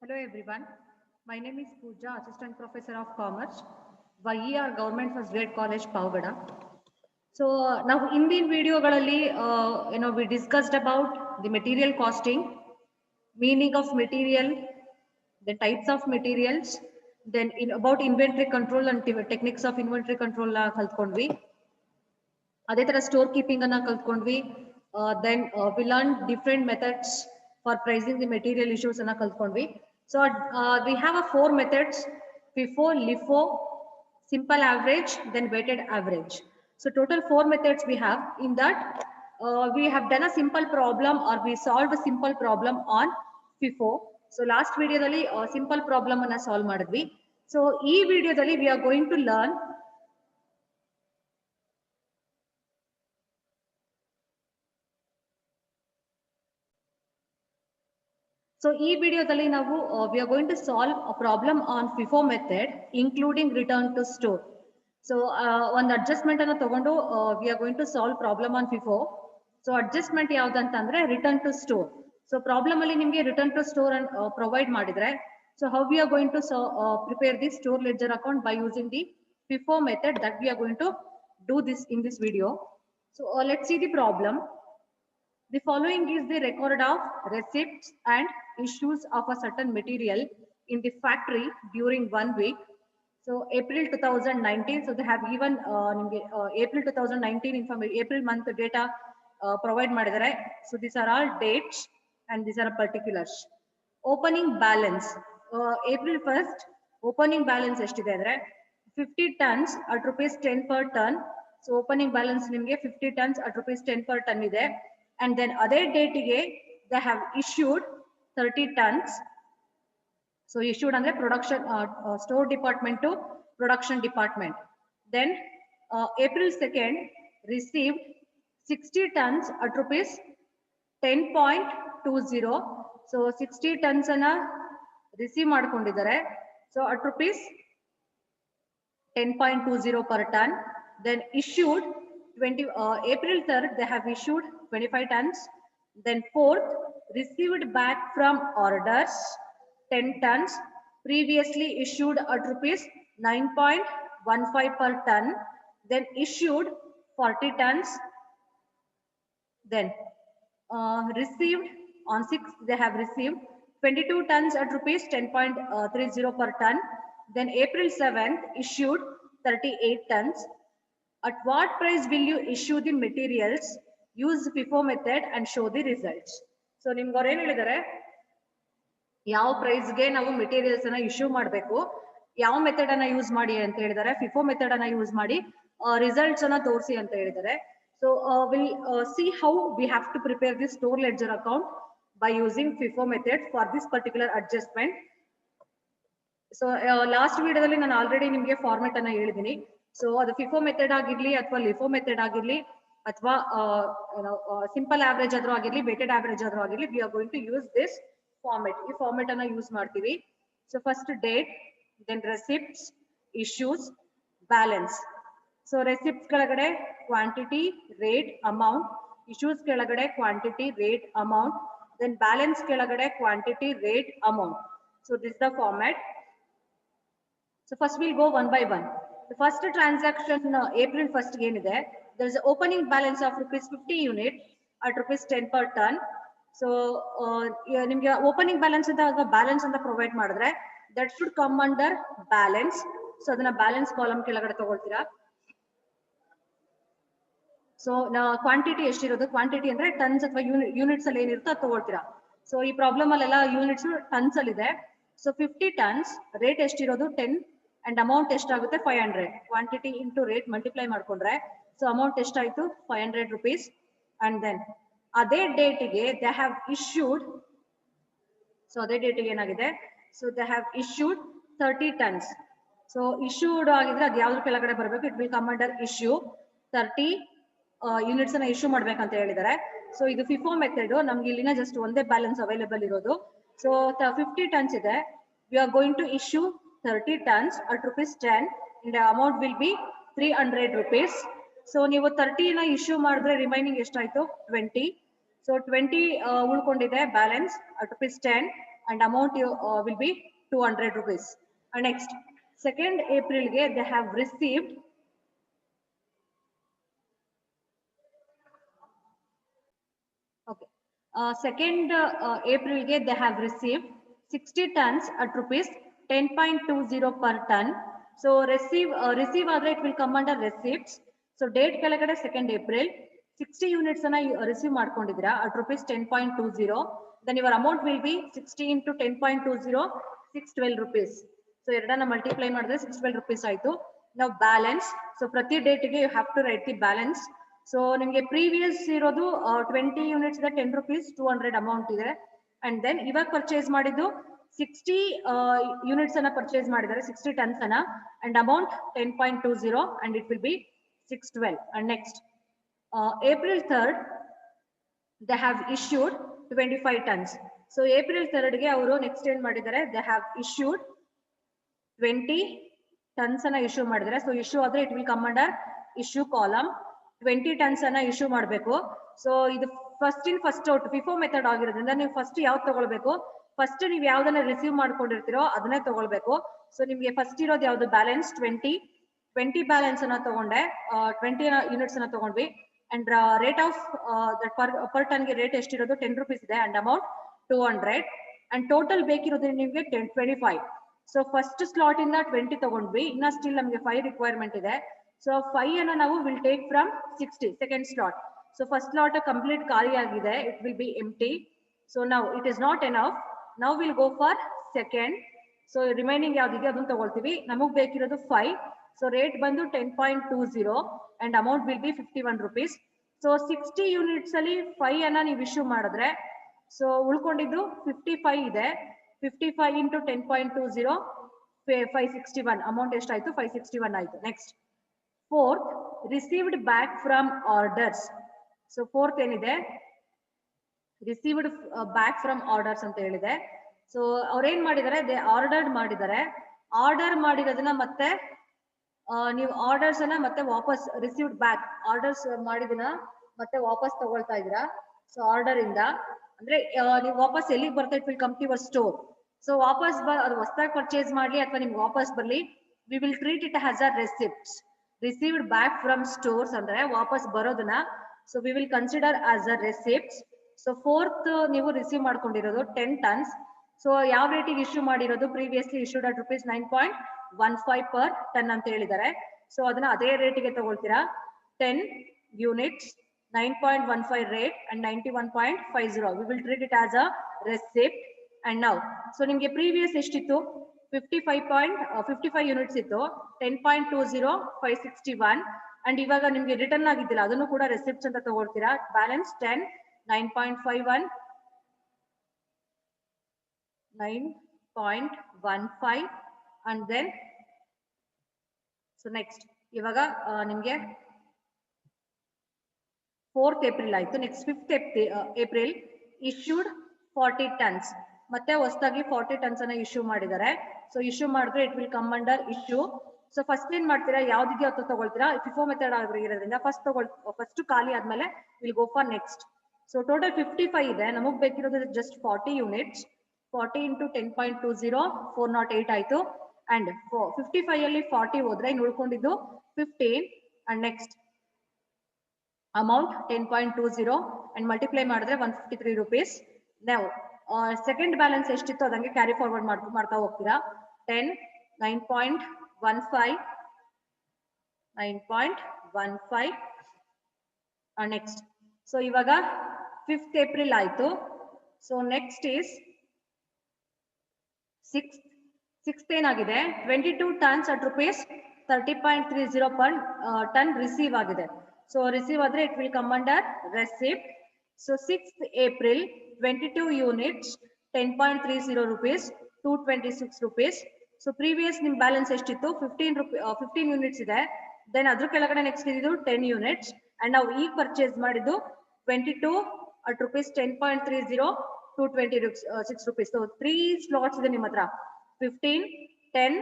Hello everyone. My name is Pooja, Assistant Professor of Commerce, YER Government First Grade College, Pavagada. So now in the video, we discussed about the material costing, meaning of material, the types of materials, then about inventory control and techniques of inventory control ಕಲ್ತ್ಕೊಂಡ್ವಿ. ಅದೇ ತರ store keeping ಅನ್ನ ಕಲ್ತ್ಕೊಂಡ್ವಿ. Then we learn different methods for pricing the material issues ಅನ್ನ ಕಲ್ತ್ಕೊಂಡ್ವಿ. So we have a 4 methods: FIFO, LIFO, simple average, then weighted average. So total 4 methods we have. In that we have done a simple problem, or we solved a simple problem on FIFO. So last video dalli simple problem anna solve ಮಾಡಿದ್ವಿ. So ಈ ವಿಡಿಯೋದಲ್ಲಿ we are going to learn So, in this video, we are going to solve a problem on FIFO method, including return to store. So, one adjustment we are going to solve problem on FIFO. So, adjustment return to store. So, problem return to store and provide madidre. So, how we are going to prepare this store ledger account by using the FIFO method that we are going to do this in this video. So, let's see the problem. The following is the record of receipts and issues of a certain material in the factory during 1 week. So April 2019. So they have given April 2019 information, April month data provide ಮಾಡಿದ್ದಾರೆ. So these are all dates and these are particulars. Opening balance April 1st opening balance ಎಷ್ಟಿದೆ ಅಂದ್ರೆ 50 tons at rupees 10 per ton. So opening balance ನಿಮಗೆ 50 tons at rupees 10 per ton ಇದೆ. And then other date they have issued 30 tons. So issued under production store department to production department. Then April 2nd received 60 tons at rupees 10.20. So 60 tons anna receive ಮಾಡ್ಕೊಂಡಿದ್ದಾರೆ. So at rupees 10.20 per ton. Then issued April 3rd they have issued 25 tons. Then 4th received back from orders 10 tons previously issued at rupees 9.15 per ton. Then issued 40 tons. Then received on 6th they have received 22 tons at rupees 10.30 per ton. Then April 7th issued 38 tons. At what price will you issue the materials? Use FIFO method and show the results. So ನಿಮ್ಗೆ ಅವ್ರು ಏನ್ ಹೇಳಿದ್ದಾರೆ, ಯಾವ ಪ್ರೈಸ್ಗೆ ನಾವು materials ಅನ್ನ issue ಮಾಡಬೇಕು, ಯಾವ method ಅನ್ನ ಯೂಸ್ ಮಾಡಿ ಅಂತ ಹೇಳಿದ್ದಾರೆ. FIFO ಮೆಥಡ್ ಅನ್ನ ಯೂಸ್ ಮಾಡಿ ರಿಸಲ್ಟ್ಸ್ ಅನ್ನ ತೋರಿಸಿ ಅಂತ ಹೇಳಿದ್ದಾರೆ. So will see how we have to prepare this store ledger account by using FIFO method for this particular adjustment. So last ವಿಡಿಯೋದಲ್ಲಿ ನಾನು ಆಲ್ರೆಡಿ ನಿಮ್ಗೆ ಫಾರ್ಮೆಟ್ ಅನ್ನ ಹೇಳಿದ್ದೀನಿ. ಸೊ ಅದು FIFO ಮೆಥಡ್ ಆಗಿರ್ಲಿ ಅಥವಾ LIFO ಮೆಥಡ್ ಆಗಿರ್ಲಿ ಅಥವಾ ಸಿಂಪಲ್ ಆವರೇಜ್ ಆದ್ರೂ ಆಗಿರ್ಲಿ, ವೇಟೆಡ್ ಆವರೇಜ್ ಆದ್ರೂ ಆಗಿರ್ಲಿ, we are going to use this format. ಈ ಫಾರ್ಮೆಟ್ ಅನ್ನ ಯೂಸ್ ಮಾಡ್ತೀವಿ. So first date, then receipts, issues, balance. So receipts ಕೆಳಗಡೆ ಕ್ವಾಂಟಿಟಿ, ರೇಟ್, ಅಮೌಂಟ್. ಇಶ್ಯೂಸ್ ಕೆಳಗಡೆ quantity, rate, amount. Then balance ಕೆಳಗಡೆ quantity, rate, amount. So this the format. So first we'll go one by one. The first transaction April 1st ಏನಿದೆ, there is an opening balance of rupees 50 unit at rupees 10 per ton. So ನಿಮಗೆ opening balance ಅಂತ balance ಅಂತ provide ಮಾಡಿದ್ರೆ that should come under balance. So ಅದನ್ನ balance column ಕೆಳಗಡೆ ತಗೊಳ್ತೀರಾ. So quantity ಎಷ್ಟಿರೋದು, quantity ಅಂದ್ರೆ ಟನ್ಸ್ ಅಥವಾ ಯೂನಿಟ್ಸ್ ಅಲ್ಲಿ ಏನಿರುತ್ತೋ ಅದು ತಗೊಳ್ತೀರಾ. ಸೊ ಈ ಪ್ರಾಬ್ಲಮ್ ಅಲ್ಲೆಲ್ಲ ಯೂನಿಟ್ಸ್ ಟನ್ಸ್ ಅಲ್ಲಿ ಇದೆ. ಸೊ 50 ಟನ್ಸ್, ರೇಟ್ ಎಷ್ಟಿರೋದು 10 ಅಂಡ್ ಅಮೌಂಟ್ ಎಷ್ಟಾಗುತ್ತೆ 500. ಕ್ವಾಂಟಿಟಿ ಇಂಟು ರೇಟ್ ಮಲ್ಟಿಪ್ಲೈ ಮಾಡ್ಕೊಂಡ್ರೆ ಸೊ ಅಮೌಂಟ್ ಎಷ್ಟಾಯ್ತು 500 rupees. ಅಂಡ್ ದೆನ್ ಅದೇ ಡೇಟಿಗೆ ದೇ ಹ್ಯಾವ್ ಇಶ್ಯೂಡ್, ಸೊ ಅದೇ ಡೇಟಿಗೆ ಏನಾಗಿದೆ, so they have issued 30 tons. So issued ಆಗಿದ್ರೆ ಅದು ಯಾವ್ದ್ರ ಕೆಳಗಡೆ ಬರಬೇಕು, it will come under issue. 30 units ಅನ್ನ ಇಶ್ಯೂ ಮಾಡ್ಬೇಕಂತ ಹೇಳಿದ್ದಾರೆ. ಸೊ ಇದು FIFO ಮೆಥಡ್. ನಮ್ಗೆ ಇಲ್ಲಿನ ಜಸ್ಟ್ ಒಂದೇ ಬ್ಯಾಲೆನ್ಸ್ ಅವೈಲೇಬಲ್ ಇರೋದು. ಸೊ 50 ಟನ್ಸ್ ಇದೆ, we are going to issue 30 tons at rupees 10 and the amount will be 300 rupees. So ನೀವು 30 ನ ಇಶ್ಯೂ ಮಾಡಿದ್ರೆ ರಿಮೈನಿಂಗ್ ಎಷ್ಟಾಯ್ತು 20. ಸೊ 20 ಉಳ್ಕೊಂಡಿದೆ balance at rupees 10 and amount will be 200 rupees. And next 2nd April ge they have received okay 2nd April ge they have received 60 tons at rupees 10.20 per ton. So receive adre it will come under receipts. So date ಕೆಳಗಡೆ 2nd April 60 units ಅನ್ನ receive ಮಾಡ್ಕೊಂಡಿದ್ದೀರಾ at rupees 10.20. Then your amount will be 60 into 10.20 612 rupees. So ಎರಡನ್ನ multiply ಮಾಡಿದ್ರೆ 612 rupees ಆಯ್ತು. Now balance. So ಪ್ರತಿ date ಗೆ you have to write the balance. So ನಿಮಗೆ previous ಇರೋದು 20 units ಗೆ 10 rupees 200 amount ಇದೆ. And then ಇವಾಗ purchase ಮಾಡಿದ್ದು 60 units ಅನ್ನ purchase ಮಾಡಿದ್ದಾರೆ 60 tons ಅನ್ನ and amount 10.20 and it will be 612. And next April 3rd they have issued 25 tons. So April 3rd ಗೆ ಅವರು next ಏನ್ ಮಾಡಿದ್ದಾರೆ they have issued 20 tons ಅನ್ನ issue ಮಾಡಿದ್ದಾರೆ. So issue ಆದ್ರೆ it will come under issue column. 20 tons ಅನ್ನ issue ಮಾಡಬೇಕು. So ಇದು first in first out FIFO method ಆಗಿರೋದ್ರಿಂದ ನೀವು ಫಸ್ಟ್ ಯಾವ್ದು ತಗೊಳ್ಬೇಕು, ಫಸ್ಟ್ ನೀವು ಯಾವ್ದನ್ನ ರಿಸೀವ್ ಮಾಡ್ಕೊಂಡಿರ್ತೀರೋ ಅದನ್ನೇ ತಗೊಳ್ಬೇಕು. ಸೊ ನಿಮಗೆ ಫಸ್ಟ್ ಇರೋದು ಯಾವ್ದು ಬ್ಯಾಲೆನ್ಸ್ 20 ಬ್ಯಾಲೆನ್ಸ್ ಅನ್ನ ತಗೊಂಡೆ 20 ಯೂನಿಟ್ಸ್ ಅನ್ನ ತಗೊಂಡ್ವಿ. And rate of per ton ಗೆ ರೇಟ್ ಎಷ್ಟಿರೋದು 10 rupees ಇದೆ ಅಂಡ್ ಅಮೌಂಟ್ 200 ಅಂಡ್ ಟೋಟಲ್ ಬೇಕಿರೋದು ನಿಮಗೆ 25. ಸೊ ಫಸ್ಟ್ ಸ್ಲಾಟ್ ಇಂದ 20 ತಗೊಂಡ್ವಿ, ಇನ್ನ ಸ್ಟಿಲ್ ನಮಗೆ 5 ರಿಕ್ವೈರ್ಮೆಂಟ್ ಇದೆ. ಸೊ 5 ಅನ್ನ ನಾವು will take from 60 second slot. So first slot complete ಖಾಲಿ ಆಗಿದೆ, it will be empty. So ನಾವು ಇಟ್ ಇಸ್ ನಾಟ್ ಎನಫ್, ನಾವು will go for second. So remaining ಯಾವ್ದಿದೆ ಅದನ್ನ ತಗೊಳ್ತೀವಿ. ನಮಗ್ ಬೇಕಿರೋದು 5. ಸೊ ರೇಟ್ ಬಂದು 10.20 and amount will be 51 rupees. So 60 units ಅಲ್ಲಿ 5 ಅನ್ನ ನೀವು ಇಶ್ಯೂ ಮಾಡಿದ್ರೆ ಸೊ ಉಳ್ಕೊಂಡಿದ್ದು 55 ಇದೆ. 55 into 10.20 561 ಅಮೌಂಟ್ ಎಷ್ಟಾಯ್ತು 561 ಆಯ್ತು. Next 4th received back from orders. So 4th ಏನಿದೆ ರಿಸೀವ್ಡ್ ಬ್ಯಾಕ್ ಫ್ರಮ್ ಆರ್ಡರ್ಸ್ ಅಂತ ಹೇಳಿದೆ. ಸೊ ಅವ್ರೇನ್ ಮಾಡಿದ್ದಾರೆ ಆರ್ಡರ್ ಮಾಡಿದ್ದಾರೆ. ಆರ್ಡರ್ ಮಾಡಿರೋದನ್ನ ಮತ್ತೆ ನೀವು ಆರ್ಡರ್ಸ್ ಅನ್ನ ಮತ್ತೆ ವಾಪಸ್ ರಿಸೀವ್ಡ್ ಬ್ಯಾಕ್ ಆರ್ಡರ್ಸ್ ಮಾಡಿದನ್ನ ಮತ್ತೆ ವಾಪಸ್ ತಗೊಳ್ತಾ ಇದ್ದೀರಾ. ಸೊ ಆರ್ಡರ್ ಇಂದ ಅಂದ್ರೆ ನೀವು ವಾಪಸ್ ಎಲ್ಲಿಗೆ ಬರ್ತಾ it will come to your store. So ವಾಪಸ್ ಅದು ಹೊಸದಾಗಿ ಪರ್ಚೇಸ್ ಮಾಡ್ಲಿ ಅಥವಾ ನಿಮ್ಗೆ ವಾಪಸ್ ಬರ್ಲಿ we will treat it as a receipts. Received back from stores ಅಂದ್ರೆ ವಾಪಸ್ ಬರೋದನ್ನ so we will consider as a receipts. So 4th ನೀವು ರಿಸೀವ್ ಮಾಡ್ಕೊಂಡಿರೋದು 10 tons. ಸೊ ಯಾವ ರೇಟಿಗೆ ಇಶ್ಯೂ ಮಾಡಿರೋದು previously issued at rupees 9.15 per ton ಅಂತ ಹೇಳಿದ್ದಾರೆ. ಸೊ ಅದನ್ನ ಅದೇ ರೇಟಿಗೆ ತಗೊಳ್ತೀರಾ. 10 units 9.15 rate and 91.50 we will treat it as a receipt. And now so ನಿಮಗೆ ಪ್ರೀವಿಯಸ್ ಎಷ್ಟಿತ್ತು 55 ಯೂನಿಟ್ಸ್ ಇತ್ತು 10.20 561 ಅಂಡ್ ಇವಾಗ ನಿಮ್ಗೆ ರಿಟರ್ನ್ ಆಗಿದ್ದಿಲ್ಲ ಅದನ್ನು ಕೂಡ ರೆಸಿಪ್ಟ್ಸ್ ಅಂತ ತಗೊಳ್ತೀರಾ. Balance 10 9.51 9.15 and then so next ಇವಾಗ ನಿಮ್ಗೆ 4th April ಆಯ್ತು. Next 5th April issued 40 tons. ಮತ್ತೆ ಹೊಸದಾಗಿ 40 tons ಅನ್ನ ಇಶ್ಯೂ ಮಾಡಿದ್ದಾರೆ. ಸೊ ಇಶ್ಯೂ ಮಾಡಿದ್ರೆ it will come under issue. So first ಏನ್ ಮಾಡ್ತೀರಾ ಯಾವ್ದಿದೆಯೋ ಅದು ತಗೊಳ್ತೀರಾ. FIFO ಮೆಥಡ್ ಆಗಿರೋದ್ರಿಂದ ಫಸ್ಟ್ ಖಾಲಿ ಆದ್ಮೇಲೆ will go for next. So total 55 ಇದೆ, ನಮಗ್ ಬೇಕಿರೋದು ಜಸ್ಟ್ 40 ಯೂನಿಟ್ಸ್. 40 into 10.20 408 ಆಯ್ತು. ಅಂಡ್ 55 ಅಲ್ಲಿ 40 ಹೋದ್ರೆ ಇನ್ನು ಉಳ್ಕೊಂಡಿದ್ದು 15 and next amount 10.20 and multiply ಮಾಡಿದ್ರೆ 153 rupees. ನಾವು ಸೆಕೆಂಡ್ ಬ್ಯಾಲೆನ್ಸ್ ಎಷ್ಟಿತ್ತು ಅದಂಗೆ ಕ್ಯಾರಿ ಫಾರ್ವರ್ಡ್ ಮಾಡ್ತಾ ಹೋಗ್ತೀರಾ. 10 9.15 9.15 ನೆಕ್ಸ್ಟ್. ಸೊ ಇವಾಗ 5th April ಆಯ್ತು. ಸೊ ನೆಕ್ಸ್ಟ್ ಈಸ್ 6th ಏನಾಗಿದೆ 22 tons at rupees 30.30 per ton receive ಆಗಿದೆ. ಸೊ ರಿಸೀವ್ ಆದ್ರೆ it will come under receipt. So 6th April 22 units 10.30 rupees 226 rupees. So previous ನಿಮ್ balance ಎಷ್ಟಿತ್ತು 15 units ಇದೆ. Then ಅದ್ರ ಕೆಳಗಡೆ ನೆಕ್ಸ್ಟ್ ಇದ್ದು 10 ಯೂನಿಟ್ಸ್ ಅಂಡ್ ನಾವು ಈಗ ಪರ್ಚೇಸ್ ಮಾಡಿದ್ದು 22 at rupees 10.30 226 rupees. So 3 slots ಇದೆ ನಿಮ್ಮ ಹತ್ರ 15 10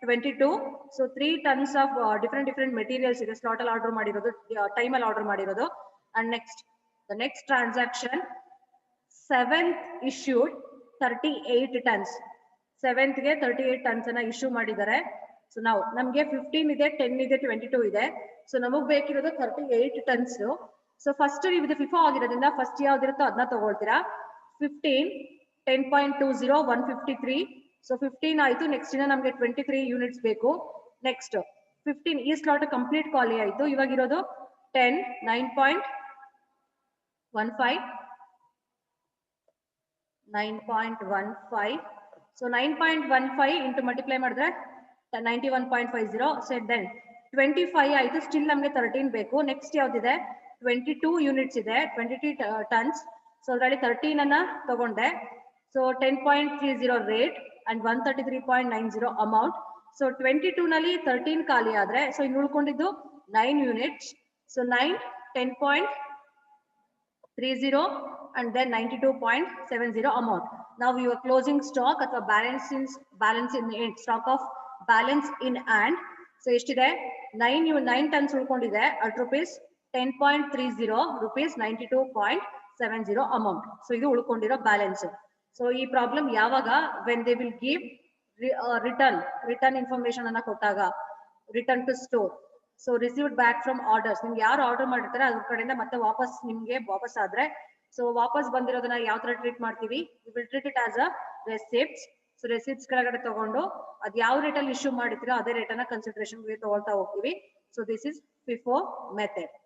22. So 3 tons of different materials ಇದೆ. ಸ್ಲಾಟ್ ಅಲ್ಲಿ ಆರ್ಡರ್ ಮಾಡಿರೋದು, ಟೈಮ್ ಅಲ್ಲಿ ಆರ್ಡರ್ ಮಾಡಿರೋದು. And next the next transaction 7th issued 38 tons. 7th ಗೆ 38 tons ಅನ್ನ ಇಶ್ಯೂ ಮಾಡಿದ್ದಾರೆ. ಸೊ ನಾವು ನಮ್ಗೆ 15 ಇದೆ, 10 ಇದೆ, 22 ಇದೆ. ಸೊ ನಮಗ್ ಬೇಕಿರೋದು 38 tons. ಸೊ ಫಸ್ಟ್ ನೀವು ಇದು ಫಿಫಾ ಆಗಿರೋದ್ರಿಂದ ಫಸ್ಟ್ ಯಾವ್ದಿರುತ್ತೋ ಅದನ್ನ ತಗೊಳ್ತೀರಾ. 15, 10.20, 153. ಸೊ 15 ಆಯ್ತು. ನೆಕ್ಸ್ಟ್ ಇನ್ನ ನಮ್ಗೆ 23 ಯೂನಿಟ್ಸ್ ಬೇಕು. ನೆಕ್ಸ್ಟ್ 15 ಈ ಸ್ಲಾಟ್ ಕಂಪ್ಲೀಟ್ ಖಾಲಿ ಆಯ್ತು. ಇವಾಗ ಇರೋದು 10, 9.15, 9.15. ಸೊ 9.15 ಇಂಟು ಮಲ್ಟಿಪ್ಲೈ ಮಾಡಿದ್ರೆ 91.50. ಸೊ ದೆನ್ 25 ಆಯ್ತು. ಸ್ಟಿಲ್ ನಮ್ಗೆ 13 ಬೇಕು. ನೆಕ್ಸ್ಟ್ ಯಾವ್ದಿದೆ, 22 ಯೂನಿಟ್ಸ್ ಇದೆ, 22 ಟನ್ಸ್. ಸೊ ಅದರಲ್ಲಿ 13 ಅನ್ನ ತಗೊಂಡೆ. So 10.30 rate and 133.90 amount. So 22 ನಲ್ಲಿ 13 ಖಾಲಿ ಆದ್ರೆ ಸೊ ಇನ್ನು ಉಳ್ಕೊಂಡಿದ್ದು 9 units. So 9, 10.30 and then 92.70 amount. Now your closing stock ಅಥವಾ balance in stock of balance in hand. So ಎಷ್ಟಿದೆ, 9 tons ಉಳ್ಕೊಂಡಿದೆ at rupees 10.30, rupees 92.70 amount. So ಇದು ಉಳ್ಕೊಂಡಿರೋ ಬ್ಯಾಲೆನ್ಸ್. ಸೊ ಈ problem ಯಾವಾಗ, when they will give return information ಅನ್ನ ಕೊಟ್ಟಾಗ, return to store. So received back from orders, ನಿಮ್ಗೆ ಯಾರು order ಮಾಡಿರ್ತಾರೆ ಅದ್ರ ಕಡೆಯಿಂದ ಮತ್ತೆ ವಾಪಸ್ ನಿಮ್ಗೆ ವಾಪಸ್ ಆದ್ರೆ, ಸೊ ವಾಪಸ್ ಬಂದಿರೋದನ್ನ ಯಾವ ತರ ಟ್ರೀಟ್ ಮಾಡ್ತೀವಿ, V will treat it as a receipts. So receipts ಕೆಳಗಡೆ ತಗೊಂಡು ಅದ್ ಯಾವ ರೇಟ್ ಅಲ್ಲಿ ಇಶ್ಯೂ ಮಾಡಿರ್ತೀರೋ ಅದೇ ರೇಟ್ ಅನ್ನ ಕನ್ಸಿಡರೇಷನ್ ತಗೊಳ್ತಾ ಹೋಗ್ತೀವಿ. So this is FIFO method.